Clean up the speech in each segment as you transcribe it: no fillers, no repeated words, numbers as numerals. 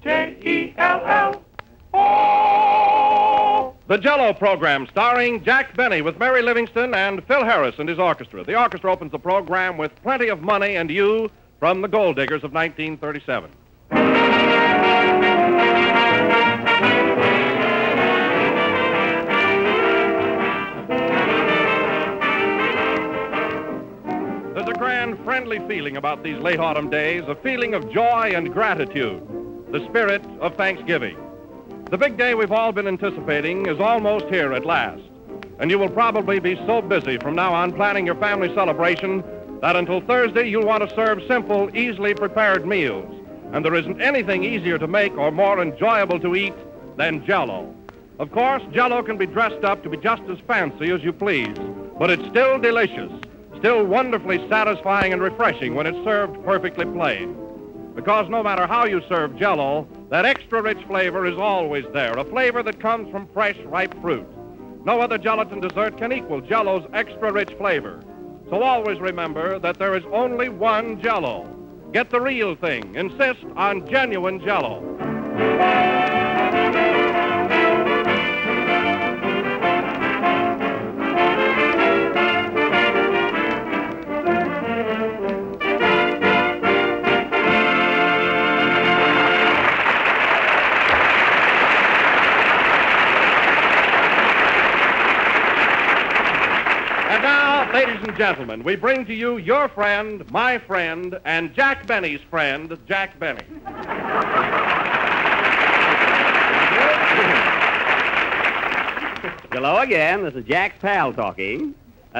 Jello. Oh! The Jello Program, starring Jack Benny with Mary Livingston and Phil Harris and his orchestra. The orchestra opens the program with Plenty of Money and You from the Gold Diggers of 1937. There's a grand, friendly feeling about these late autumn days, a feeling of joy and gratitude, the spirit of Thanksgiving. The big day we've all been anticipating is almost here at last, and you will probably be so busy from now on planning your family celebration that until Thursday you'll want to serve simple, easily prepared meals, and there isn't anything easier to make or more enjoyable to eat than Jello. Of course, Jello can be dressed up to be just as fancy as you please, but it's still delicious, still wonderfully satisfying and refreshing when it's served perfectly plain. Because no matter how you serve Jello, that extra rich flavor is always there, a flavor that comes from fresh, ripe fruit. No other gelatin dessert can equal Jello's extra rich flavor. So always remember that there is only one Jello. Get the real thing. Insist on genuine Jello. And now, ladies and gentlemen, we bring to you your friend, my friend, and Jack Benny's friend, Jack Benny. Hello again. This is Jack's pal talking.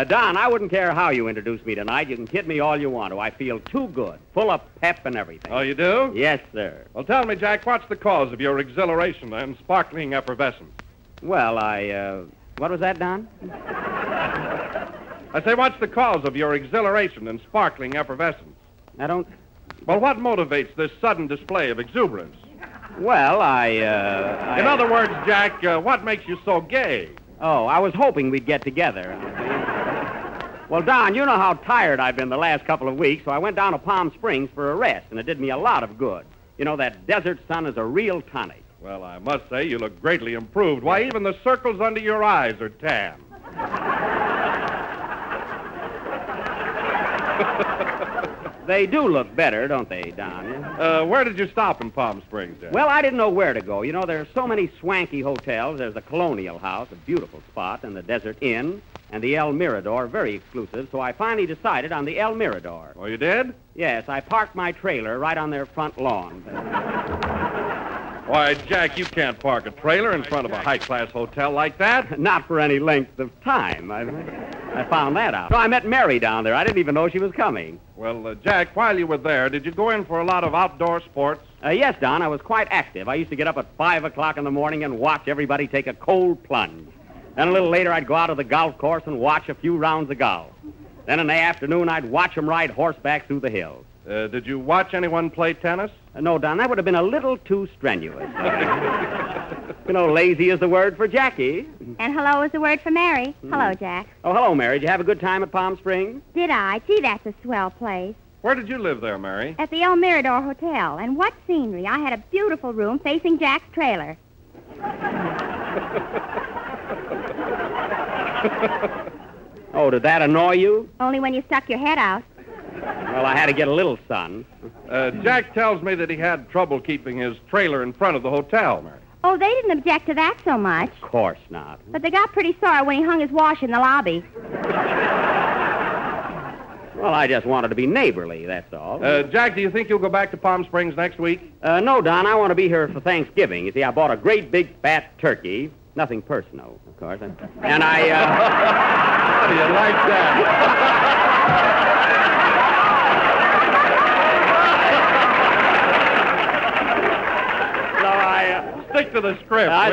Don, I wouldn't care how you introduce me tonight. You can kid me all you want to. I feel too good, full of pep and everything. Oh, you do? Yes, sir. Well, tell me, Jack, what's the cause of your exhilaration and sparkling effervescence? Well, what was that, Don? I say, what's the cause of your exhilaration and sparkling effervescence? I don't... Well, what motivates this sudden display of exuberance? Well, In other words, Jack, what makes you so gay? Oh, I was hoping we'd get together. Well, Don, you know how tired I've been the last couple of weeks, so I went down to Palm Springs for a rest, and it did me a lot of good. You know, that desert sun is a real tonic. Well, I must say you look greatly improved. Why, even the circles under your eyes are tan. They do look better, don't they, Don? Where did you stop in Palm Springs, Jack? Well, I didn't know where to go. You know, there are so many swanky hotels. There's the Colonial House, a beautiful spot, and the Desert Inn, and the El Mirador, very exclusive, so I finally decided on the El Mirador. Oh, you did? Yes, I parked my trailer right on their front lawn. Why, Jack, you can't park a trailer in front of a high-class hotel like that. Not for any length of time. I found that out. So I met Mary down there. I didn't even know she was coming. Well, Jack, while you were there, did you go in for a lot of outdoor sports? Yes, Don, I was quite active. I used to get up at 5 o'clock in the morning and watch everybody take a cold plunge. Then a little later, I'd go out to the golf course and watch a few rounds of golf. Then in the afternoon, I'd watch them ride horseback through the hills. Did you watch anyone play tennis? No, Don, that would have been a little too strenuous. You know, lazy is the word for Jackie. And hello is the word for Mary. Hello, Jack. Oh, hello, Mary. Did you have a good time at Palm Springs? Did I? Gee, that's a swell place. Where did you live there, Mary? At the El Mirador Hotel. And what scenery. I had a beautiful room facing Jack's trailer. Oh, did that annoy you? Only when you stuck your head out. Well, I had to get a little sun. Jack tells me that he had trouble keeping his trailer in front of the hotel, Mary. Oh, they didn't object to that so much. Of course not. But they got pretty sore when he hung his wash in the lobby. Well, I just wanted to be neighborly, that's all. Jack, do you think you'll go back to Palm Springs next week? No, Don, I want to be here for Thanksgiving. You see, I bought a great big fat turkey. Nothing personal, of course. And I, How do you like that? Stick to the script. I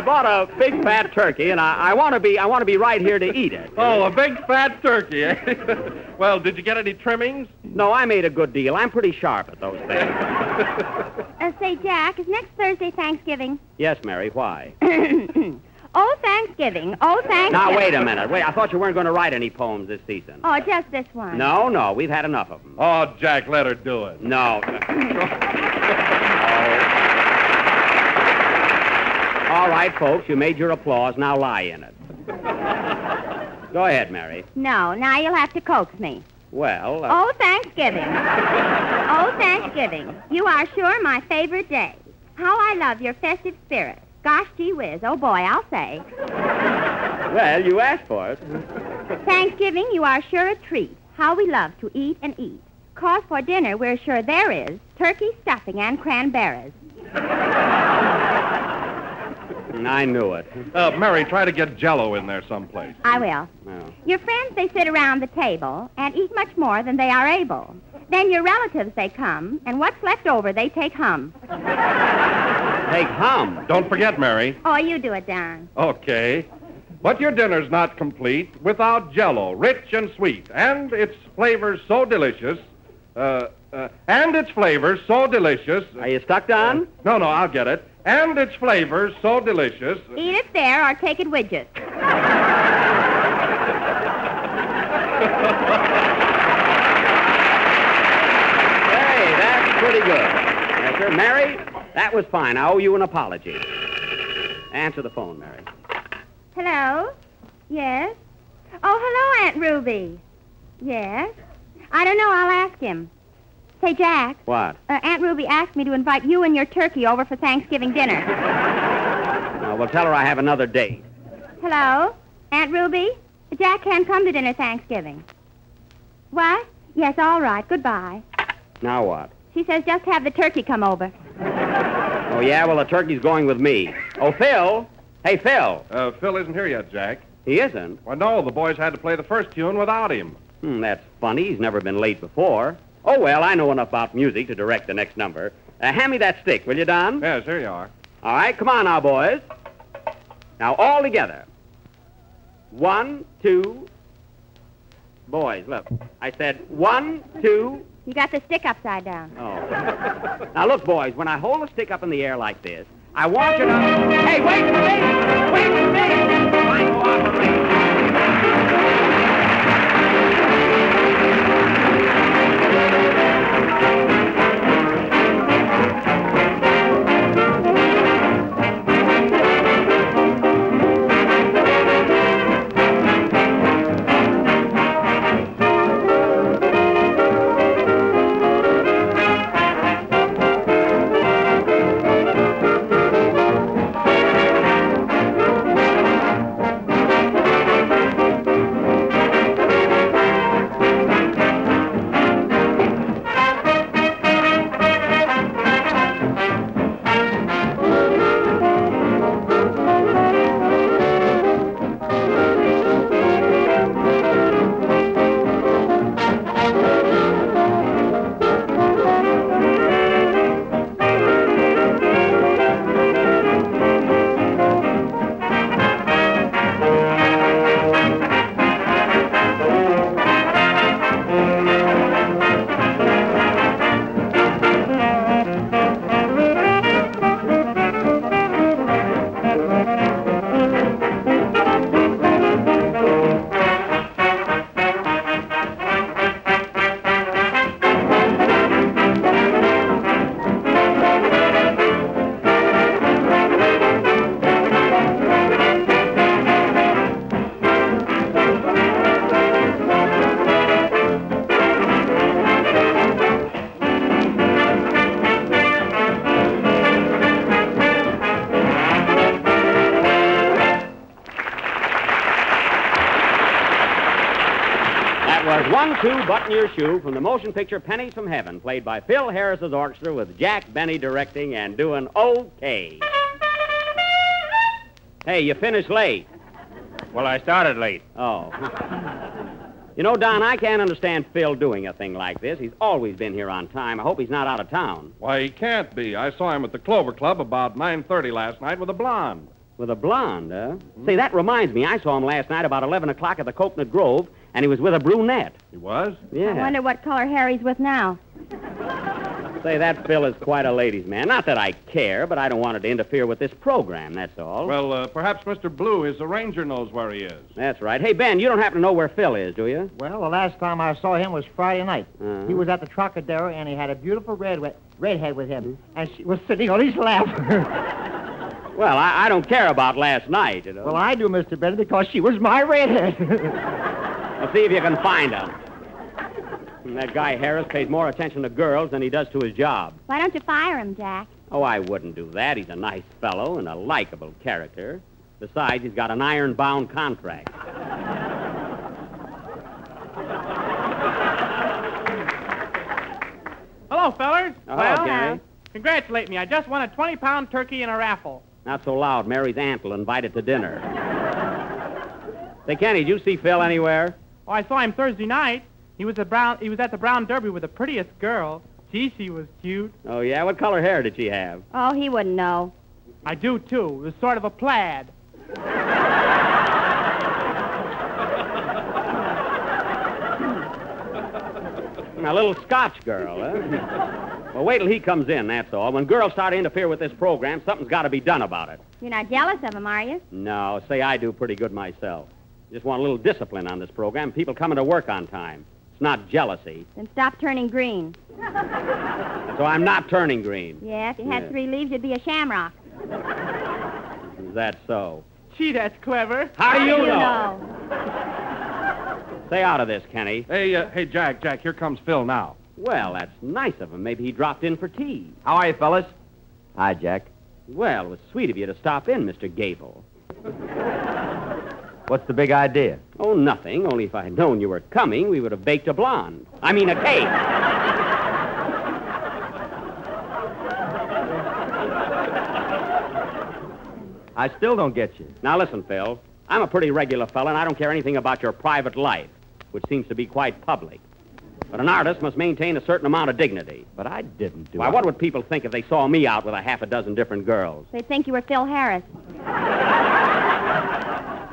bought a big fat turkey, and I want to be right here to eat it. Oh, a big fat turkey. Eh? Well, did you get any trimmings? No, I made a good deal. I'm pretty sharp at those things. Say, Jack, is next Thursday Thanksgiving? Yes, Mary. Why? Oh, Thanksgiving. Oh, Thanksgiving. Now, wait a minute. Wait, I thought you weren't going to write any poems this season. Oh, just this one. No, we've had enough of them. Oh, Jack, let her do it. No. All right, folks, you made your applause. Now lie in it. Go ahead, Mary. No, now you'll have to coax me. Well, Oh, Thanksgiving. Oh, Thanksgiving. You are sure my favorite day. How I love your festive spirit. Gosh, gee whiz. Oh, boy, I'll say. well, you asked for it. Thanksgiving, you are sure a treat. How we love to eat and eat. 'Cause for dinner, we're sure there is turkey stuffing and cranberries. I knew it. Mary, try to get Jello in there someplace. I will. Oh. Your friends, they sit around the table and eat much more than they are able. Then your relatives, they come, and what's left over, they take hum. Take hum. Don't forget, Mary. Oh, you do it, Don. Okay. But your dinner's not complete without Jello, rich and sweet, and its flavors so delicious. Are you stuck, Don? No, I'll get it. And its flavors so delicious. Eat it there or take it widget. Hey, that's pretty good. Yes, sir. Mary, that was fine. I owe you an apology. Answer the phone, Mary. Hello? Yes? Oh, hello, Aunt Ruby. Yes? I don't know. I'll ask him. Say, Jack. What? Aunt Ruby asked me to invite you and your turkey over for Thanksgiving dinner. Well, tell her I have another date. Hello? Aunt Ruby? Jack can't come to dinner Thanksgiving. What? Yes, all right. Goodbye. Now what? She says just have the turkey come over. Oh, yeah? Well, the turkey's going with me. Oh, Phil. Hey, Phil. Phil isn't here yet, Jack. He isn't? Well, no, the boys had to play the first tune without him. That's funny. He's never been late before. Oh, well, I know enough about music to direct the next number. Hand me that stick, will you, Don? Yes, here you are. All right, come on now, boys. Now, all together. 1, 2. Boys, look. I said 1, 2. You got the stick upside down. Oh. Now, look, boys, when I hold the stick up in the air like this, I want you to... Hey, wait for me! Wait for me! My cooperation. was 1-2 Button Your Shoe from the motion picture Pennies from Heaven, played by Phil Harris's orchestra with Jack Benny directing and doing okay. Hey, you finished late. Well, I started late. Oh. You know, Don, I can't understand Phil doing a thing like this. He's always been here on time. I hope he's not out of town. Why, he can't be. I saw him at the Clover Club about 9:30 last night with a blonde. With a blonde, huh? Say, that reminds me. I saw him last night about 11 o'clock at the Coconut Grove, and he was with a brunette. He was? Yeah. I wonder what color Harry's with now. Say, that Phil is quite a ladies' man. Not that I care, but I don't want it to interfere with this program, that's all. Well, perhaps Mr. Blue, his arranger, knows where he is. That's right. Hey, Ben, you don't happen to know where Phil is, do you? Well, the last time I saw him was Friday night. Uh-huh. He was at the Trocadero, and he had a beautiful redhead with him, and she was sitting on his lap. Well, I don't care about last night, you know. Well, I do, Mr. Bennett, because she was my redhead. Well, see if you can find her. And that guy Harris pays more attention to girls than he does to his job. Why don't you fire him, Jack? Oh, I wouldn't do that. He's a nice fellow and a likable character. Besides, he's got an iron-bound contract. Hello, fellers. Oh, well, Gary. congratulate me. I just won a 20-pound turkey in a raffle. Not so loud. Mary's aunt will invite it to dinner. Say, Kenny, did you see Phil anywhere? Oh, I saw him Thursday night. He was at the Brown Derby with the prettiest girl. Gee, she was cute. Oh, yeah? What color hair did she have? Oh, he wouldn't know. I do, too. It was sort of a plaid. A little Scotch girl, huh? Well, wait till he comes in, that's all. When girls start to interfere with this program, something's got to be done about it. You're not jealous of him, are you? No, say I do pretty good myself. Just want a little discipline on this program. People coming to work on time. It's not jealousy. Then stop turning green. So I'm not turning green. Yeah, if you had Yeah. 3 leaves, you'd be a shamrock. Is that so? Gee, that's clever. How do you You know? know. Stay out of this, Kenny. Hey, Jack, here comes Phil now. Well, that's nice of him. Maybe he dropped in for tea. How are you, fellas? Hi, Jack. Well, it was sweet of you to stop in, Mr. Gable. What's the big idea? Oh, nothing. Only if I had known you were coming, we would have baked a blonde. I mean, a cake. I still don't get you. Now, listen, Phil. I'm a pretty regular fella, and I don't care anything about your private life, which seems to be quite public. But an artist must maintain a certain amount of dignity. But I didn't do Why, it. what would people think if they saw me out with a half a dozen different girls? They'd think you were Phil Harris.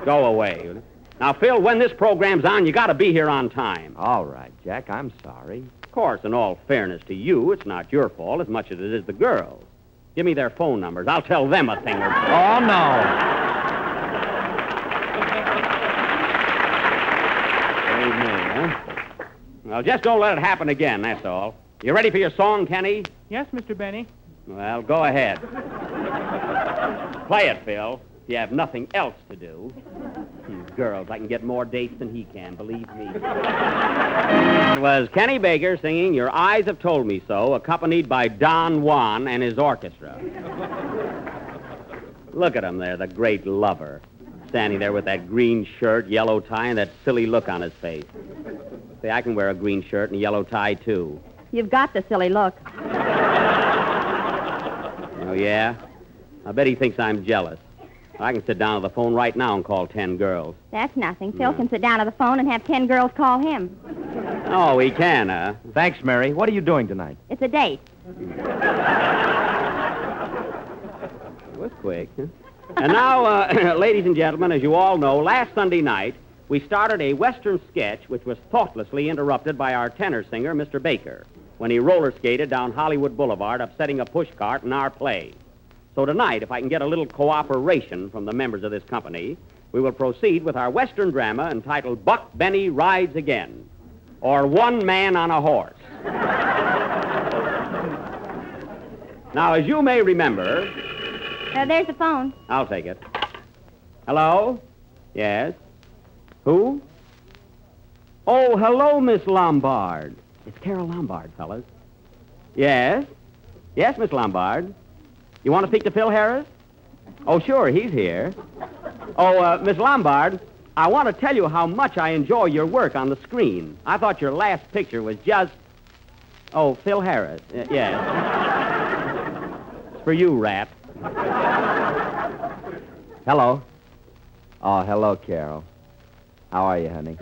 Go away. Now, Phil, when this program's on, you got to be here on time. All right, Jack, I'm sorry. Of course, in all fairness to you, it's not your fault as much as it is the girls. Give me their phone numbers. I'll tell them a thing or two. Oh, no. Well, just don't let it happen again, that's all. You ready for your song, Kenny? Yes, Mr. Benny. Well, go ahead. Play it, Phil, if you have nothing else to do. Girls, I can get more dates than he can, believe me. It was Kenny Baker singing Your Eyes Have Told Me So, accompanied by Don Juan and his orchestra. Look at him there, the great lover, standing there with that green shirt, yellow tie, and that silly look on his face. See, I can wear a green shirt and a yellow tie, too. You've got the silly look. Oh, yeah? I bet he thinks I'm jealous. I can sit down at the phone right now and call 10 girls. That's nothing. Phil can sit down at the phone and have 10 girls call him. Oh, he can, huh? Thanks, Mary. What are you doing tonight? It's a date. It was quick, huh? And now, ladies and gentlemen, as you all know, last Sunday night, we started a Western sketch which was thoughtlessly interrupted by our tenor singer, Mr. Baker, when he roller skated down Hollywood Boulevard, upsetting a pushcart in our play. So tonight, if I can get a little cooperation from the members of this company, we will proceed with our Western drama entitled Buck Benny Rides Again, or One Man on a Horse. Now, as you may remember... There's the phone. I'll take it. Hello? Yes? Who? Oh, hello, Miss Lombard. It's Carol Lombard, fellas. Yes? Yes, Miss Lombard. You want to speak to Phil Harris? Oh, sure, he's here. Oh, Miss Lombard, I want to tell you how much I enjoy your work on the screen. I thought your last picture was just... Oh, Phil Harris. Yes. It's for you, Rat. Hello. Oh, hello, Carol. How are you, honey?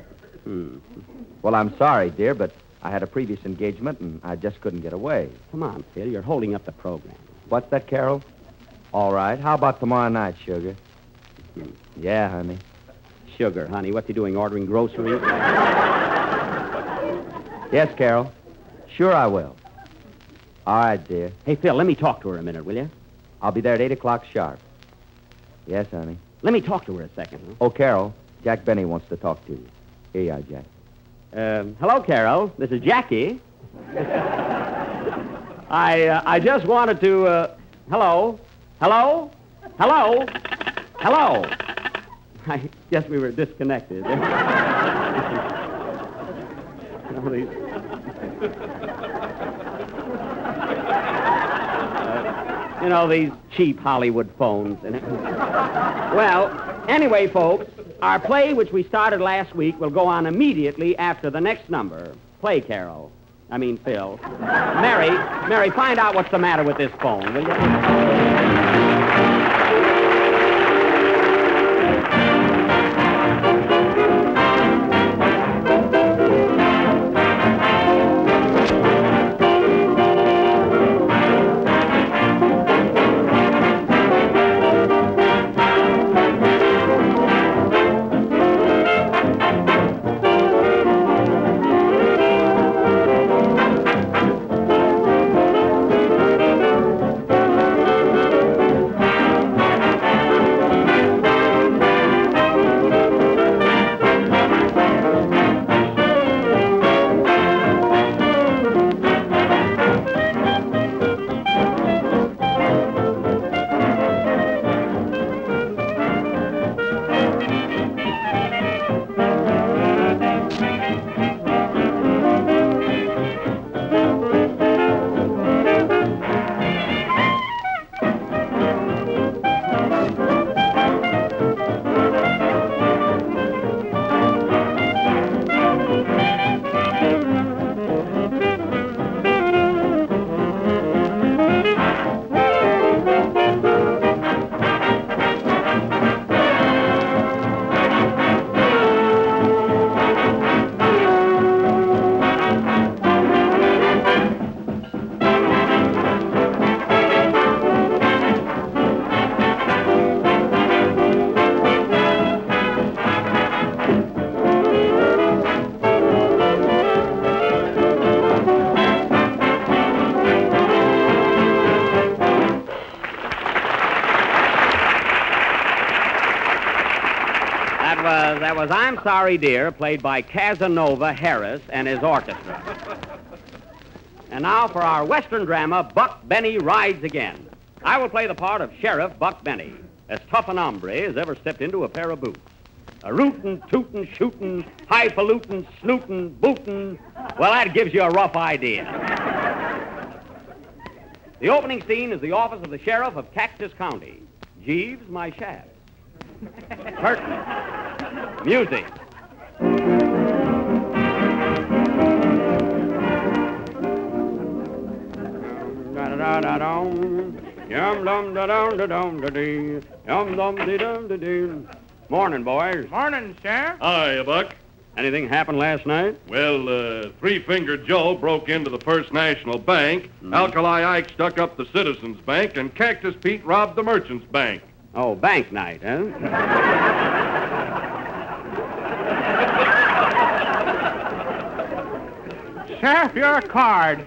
Well, I'm sorry, dear, but I had a previous engagement, and I just couldn't get away. Come on, Phil, you're holding up the program. What's that, Carol? All right. How about tomorrow night, sugar? Yeah, honey. Sugar, honey. What's he doing, ordering groceries? Yes, Carol. Sure I will. All right, dear. Hey, Phil, let me talk to her a minute, will you? I'll be there at 8 o'clock sharp. Yes, honey. Let me talk to her a second. Huh? Oh, Carol, Jack Benny wants to talk to you. Here you are, Jack. Hello, Carol. This is Jackie. I just wanted to, hello? Hello? Hello? Hello? I guess we were disconnected. These cheap Hollywood phones. Well, anyway, folks, our play, which we started last week, will go on immediately after the next number. Play, Carol. I mean, Phil. Mary, find out what's the matter with this phone, will you? That was I'm Sorry, Dear, played by Casanova Harris and his orchestra. And now for our Western drama, Buck Benny Rides Again. I will play the part of Sheriff Buck Benny, as tough an hombre as ever stepped into a pair of boots. A rootin', tootin', shootin', highfalutin', snootin', bootin'. Well, that gives you a rough idea. The opening scene is the office of the sheriff of Cactus County. Jeeves, my shaft. Curtain. Music. Morning, boys. Morning, Sheriff. Hiya, Buck. Anything happened last night? Well, Three-Fingered Joe broke into the First National Bank, Alkali Ike stuck up the Citizens Bank, and Cactus Pete robbed the Merchants Bank. Oh, bank night, huh? Sheriff, you're a card.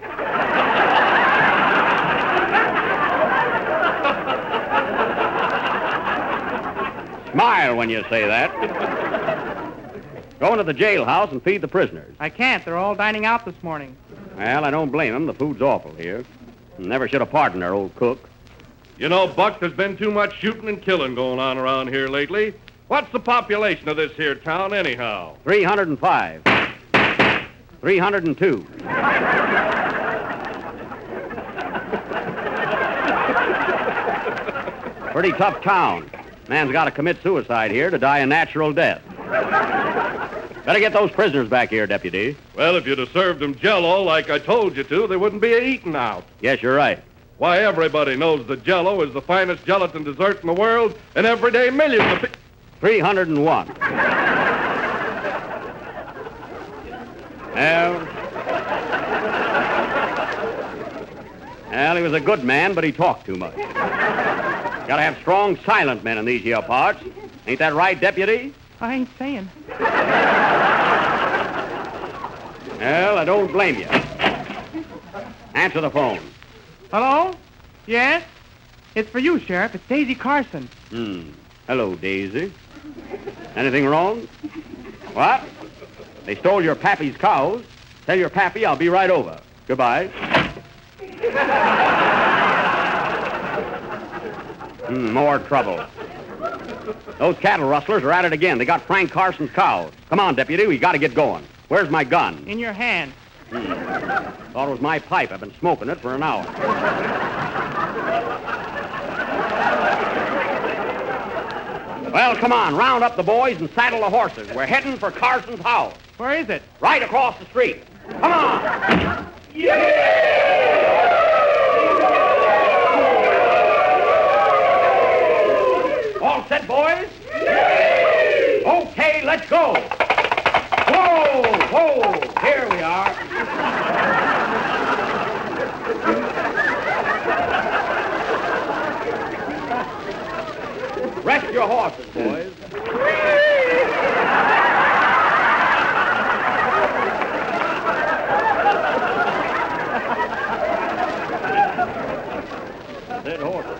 Smile when you say that. Go into the jailhouse and feed the prisoners. I can't. They're all dining out this morning. Well, I don't blame them. The food's awful here. Never should have pardoned our old cook. You know, Buck, there's been too much shooting and killing going on around here lately. What's the population of this here town, anyhow? 305. 302. Pretty tough town. Man's got to commit suicide here to die a natural death. Better get those prisoners back here, Deputy. Well, if you'd have served them Jello like I told you to, they wouldn't be eating out. Yes, you're right. Why, everybody knows that Jello is the finest gelatin dessert in the world, and every day millions of people... 301. Well, he was a good man, but he talked too much. Gotta have strong, silent men in these here parts. Ain't that right, Deputy? I ain't saying. Well, I don't blame you. Answer the phone. Hello? Yes? It's for you, Sheriff. It's Daisy Carson. Hello, Daisy. Anything wrong? What? They stole your pappy's cows. Tell your pappy I'll be right over. Goodbye. More trouble. Those cattle rustlers are at it again. They got Frank Carson's cows. Come on, deputy. We got to get going. Where's my gun? In your hand. Thought it was my pipe. I've been smoking it for an hour. Well, come on. Round up the boys and saddle the horses. We're heading for Carson's house. Where is it? Right across the street. Come on. All set, boys? Okay, let's go. Whoa, whoa, here we are. Rest your horses, boys. Dead horses.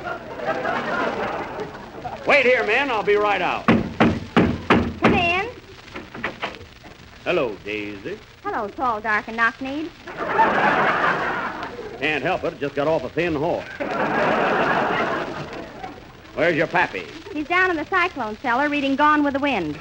Wait here, men. I'll be right out. Come in. Hello, Daisy. Hello, tall, dark, and knock-kneed. Can't help it. Just got off a thin horse. Where's your pappy? He's down in the cyclone cellar reading Gone with the Wind.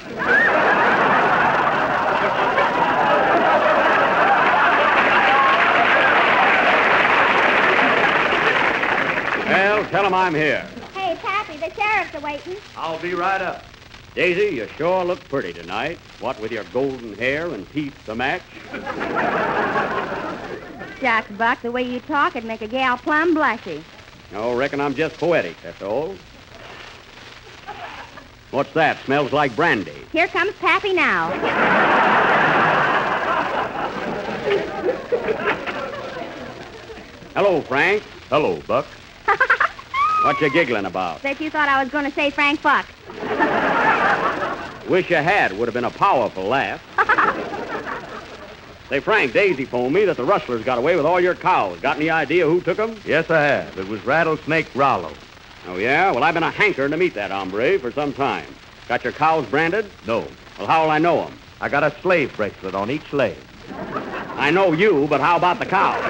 Well, tell him I'm here. Hey, Pappy, the sheriff's a-waiting. I'll be right up. Daisy, you sure look pretty tonight. What with your golden hair and teeth to match? Shucks, Buck, the way you talk would make a gal plumb blushy. Oh, reckon I'm just poetic, that's all. What's that? Smells like brandy. Here comes Pappy now. Hello, Frank. Hello, Buck. What you giggling about? Bet you thought I was going to say Frank Buck. Wish you had. Would have been a powerful laugh. Say, Frank, Daisy phoned me that the rustlers got away with all your cows. Got any idea who took them? Yes, I have. It was Rattlesnake Rollo. Oh, yeah? Well, I've been a hankering to meet that hombre for some time. Got your cows branded? No. Well, how'll I know them? I got a slave bracelet on each leg. I know you, but how about the cows?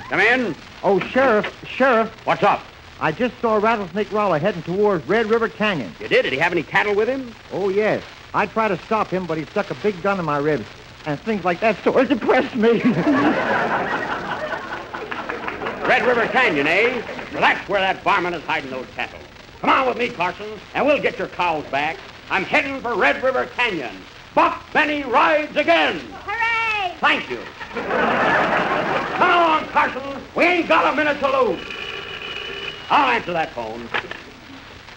Come in. Oh, Sheriff. What's up? I just saw Rattlesnake Rollo heading towards Red River Canyon. You did? Did he have any cattle with him? Oh, yes. I tried to stop him, but he stuck a big gun in my ribs. And things like that sort of depressed me. Red River Canyon, eh? Well, that's where that varmint is hiding those cattle. Come on with me, Carson, and we'll get your cows back. I'm heading for Red River Canyon. Buck Benny rides again. Hooray! Thank you. Come on, Carson. We ain't got a minute to lose. I'll answer that phone.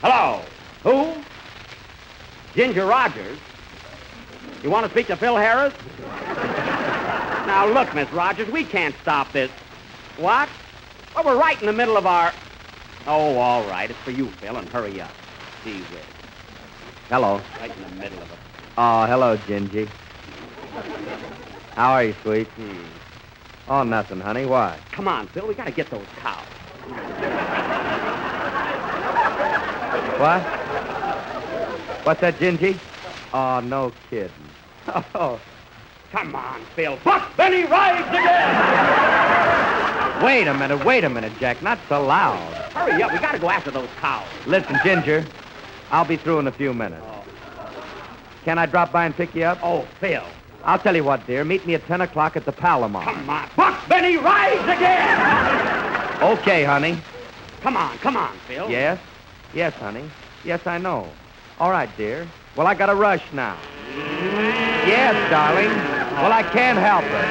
Hello. Who? Ginger Rogers. You want to speak to Phil Harris? Now, look, Miss Rogers, we can't stop this. What? Well, we're right in the middle of our... Oh, all right. It's for you, Phil, and hurry up. Gee whiz. Hello. Right in the middle of it. Oh, hello, Gingy. How are you, sweet? Oh, nothing, honey. Why? Come on, Phil. We got to get those cows. What? What's that, Gingy? Oh, no kidding. Oh. Come on, Phil. Buck Benny rides again! Wait a minute, Jack. Not so loud. Hurry up. We got to go after those cows. Listen, Ginger. I'll be through in a few minutes. Oh. Can I drop by and pick you up? Oh, Phil. I'll tell you what, dear. Meet me at 10 o'clock at the Palomar. Come on. Buck Benny rides again! Okay, honey. Come on, Phil. Yes? Yes, honey. Yes, I know. All right, dear. Well, I got to rush now. Yes, darling. Well, I can't help it.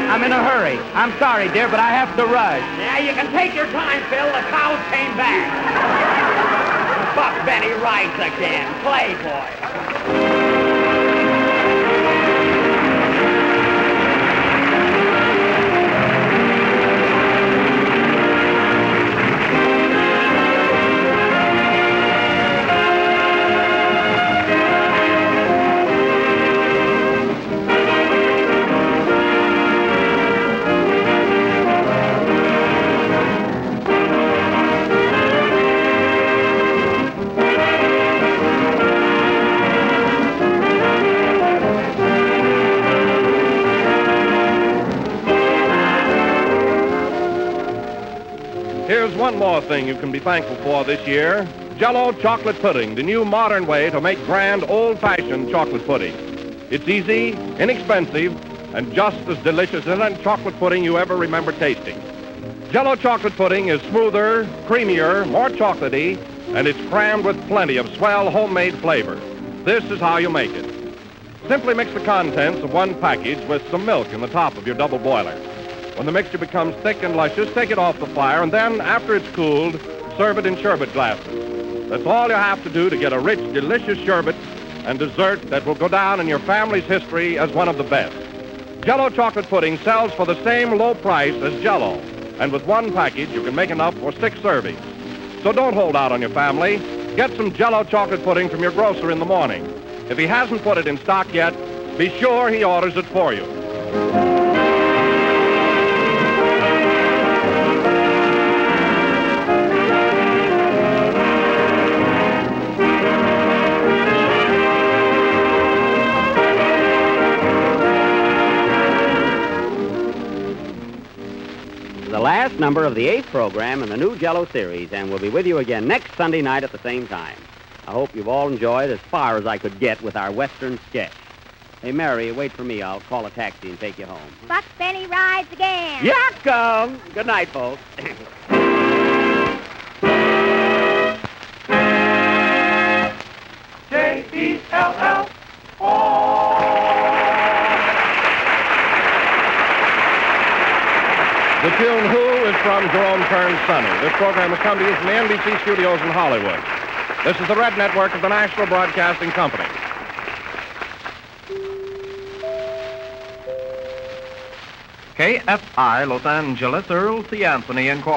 I'm in a hurry. I'm sorry, dear, but I have to rush. Yeah, you can take your time, Phil. The cows came back. Buck Benny rides again. Playboy. one more thing you can be thankful for this year. Jello chocolate pudding, the new modern way to make grand, old-fashioned chocolate pudding. It's easy, inexpensive, and just as delicious as any chocolate pudding you ever remember tasting. Jello chocolate pudding is smoother, creamier, more chocolatey, and it's crammed with plenty of swell homemade flavor. This is how you make it. Simply mix the contents of one package with some milk in the top of your double boiler. When the mixture becomes thick and luscious, take it off the fire, and then, after it's cooled, serve it in sherbet glasses. That's all you have to do to get a rich, delicious sherbet and dessert that will go down in your family's history as one of the best. Jello chocolate pudding sells for the same low price as Jello, and with one package, you can make enough for 6 servings. So don't hold out on your family. Get some Jello chocolate pudding from your grocer in the morning. If he hasn't put it in stock yet, be sure he orders it for you. The last number of the 8th program in the new Jello series, and we'll be with you again next Sunday night at the same time. I hope you've all enjoyed as far as I could get with our Western sketch. Hey, Mary, wait for me. I'll call a taxi and take you home. Buck Benny rides again. Yeah, come. Good night, folks. The tune Who is from Jerome Kern's Sonny. This program has come to you from the NBC studios in Hollywood. This is the Red Network of the National Broadcasting Company. KFI Los Angeles, Earl C. Anthony Incorporated.